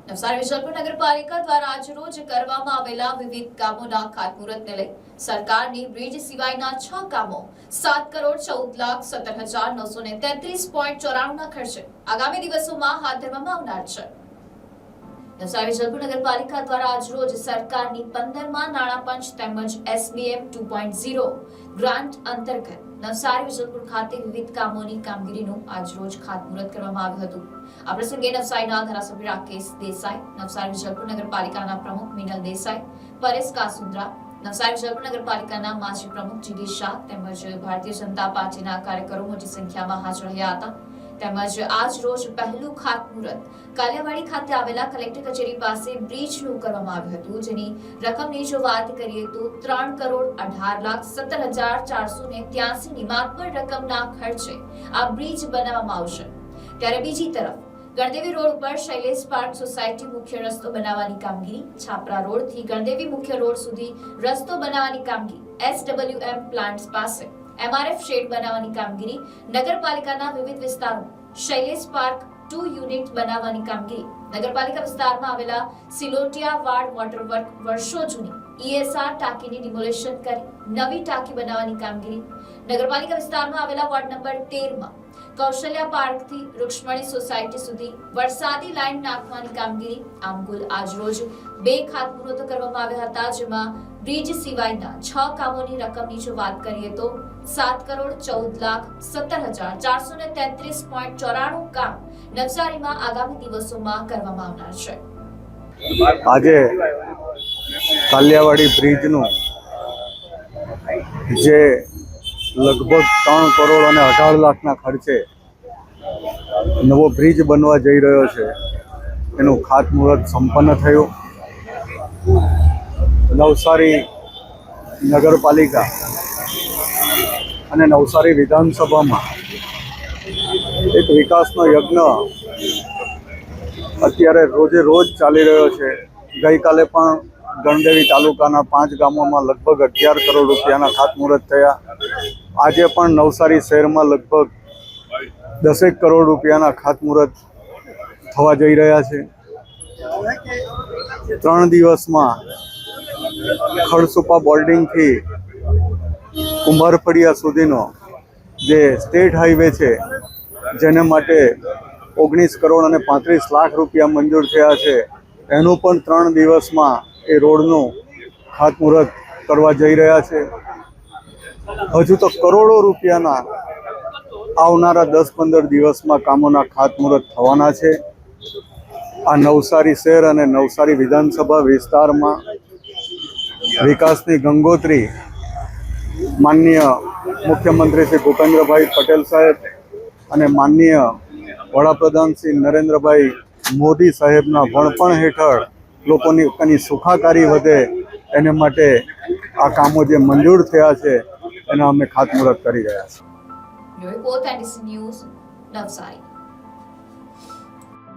નવસારી વિજલપુર નગરપાલિકા દ્વારા આજરોજ કરવામાં આવેલા વિવિધ કામોના ખાતમુહૂર્તને લઈ સરકારની બ્રિજ સિવાયના 6 કામો 7,17,933.94 ના ખર્ચે આગામી દિવસોમાં હાથ ધરવામાં આવનાર છે। નવસારી વિજલપુર નગરપાલિકા દ્વારા આજરોજ સરકારની 15મા નાણાં પંચ તેમજ SBM 2.0 ગ્રાન્ટ અંતર્ગત નવસારી વિજલપુર ખાતે વિવિધ કામોની કામગીરીનું આજરોજ ખાતમુહૂર્ત કરવામાં આવ્યું હતું। આ પ્રસંગે નવસારીના ધારાસભ્ય રાકેશ દેસાઈ, નવસારી વિજલપુર નગરપાલિકાના પ્રમુખ મિનલ દેસાઈ, પરેશ કાસુંદ્રા, નવસારી વિજલપુર નગરપાલિકાના માજી પ્રમુખ જીડી શાહ તેમજ ભારતીય જનતા પાર્ટીના કાર્યકરો મોટી સંખ્યામાં હાજર રહ્યા હતા। તેમજ આજ રોજ પહેલું ખાતમુહૂર્ત કાલિયાવાડી ખાતે આવેલા કલેક્ટર કચેરી પાસે બ્રિજનું કરવામાં આવ્યું હતું, જેની રકમની જો વાત કરીએ તો 3,18,17,483 ની માત્ર રકમના ખર્ચે આ બ્રિજ બનાવવામાં આવશે। ત્યારે બીજી તરફ ગણદેવી રોડ ઉપર શૈલેષ પાર્ક સોસાયટી મુખ્ય રસ્તો બનાવવાની કામગીરી, છાપરા રોડ થી ગણદેવી મુખ્ય રોડ સુધી રસ્તો બનાવવાની કામગીરી, SWM પ્લાન્ટ્સ પાસે MRF શેડ બનાવવાની કામગીરી, નગરપાલિકાના વિવિધ વિસ્તારો શૈલેષ પાર્ક 2 યુનિટ બનાવવાની કામગીરી, નગરપાલિકા વિસ્તારમાં આવેલા સિલોટિયા વાડ વોટર વર્ક વર્ષો જૂની ESR ટાંકીની ડિમોલિશન કરી નવી ટાંકી બનાવવાની કામગીરી, નગરપાલિકા વિસ્તારમાં આવેલા વોર્ડ નંબર 13 માં કૌશલ્યા પાર્ક થી રૂક્ષ્મણી સોસાયટી સુધી વરસાદી લાઈન નાખવાની કામગીરી। આમ કુલ આજરોજ 2 ખાતમુહૂર્તો કરવામાં આવ્યા હતા, જેમાં બ્રિજ સિવાયના 6 કામોની રકમની જો વાત કરીએ તો 7,14,17,433.94 કામ નવસારીમાં આગામી દિવસોમાં કરવામાં આવનાર છે। આજે કાલિયાવાડી બ્રિજનું જે લગભગ 3 કરોડ અને 18 લાખના ખર્ચે નવો બ્રિજ બનવા જઈ રહ્યો છે, એનું ખાતમુહૂર્ત સંપન્ન થયું। નવસારી નગરપાલિકા અને નવસારી વિધાનસભામાં એક વિકાસનો યજ્ઞ અત્યારે રોજે રોજ ચાલી રહ્યો છે। ગઈકાલે પણ ગણદેવી તાલુકાના 5 ગામોમાં લગભગ 11 કરોડ રૂપિયાના ખાતમુહૂર્ત થયા। આજે પણ નવસારી શહેરમાં લગભગ 10 કરોડ રૂપિયાના ખાતમુહૂર્ત થવા જઈ રહ્યા છે। 3 દિવસમાં ખડસુપા બોર્ડિંગથી કુંભારફળિયા સુધીનો જે સ્ટેટ હાઈવે છે, જેને માટે 19 કરોડ અને 35 લાખ રૂપિયા મંજૂર થયા છે, એનું પણ 3 દિવસમાં એ રોડનું ખાતમુહૂર્ત કરવા જઈ રહ્યા છે। હજુ તો કરોડો રૂપિયાના આવનારા 10-15 દિવસમાં કામોના ખાતમુહૂર્ત થવાના છે। આ નવસારી શહેર અને નવસારી વિધાનસભા વિસ્તારમાં વિકાસની ગંગોત્રી માનનીય મુખ્યમંત્રી શ્રી ભૂપેન્દ્રભાઈ પટેલ સાહેબ અને માનનીય વડાપ્રધાન શ્રી નરેન્દ્રભાઈ મોદી સાહેબના વણપણ હેઠળ લોકોની સુખાકારી વધે એને માટે આ કામો જે મંજૂર થયા છે એના અમે ખાતમુહૂર્ત કરી રહ્યા છીએ। Report NDC news Navsari.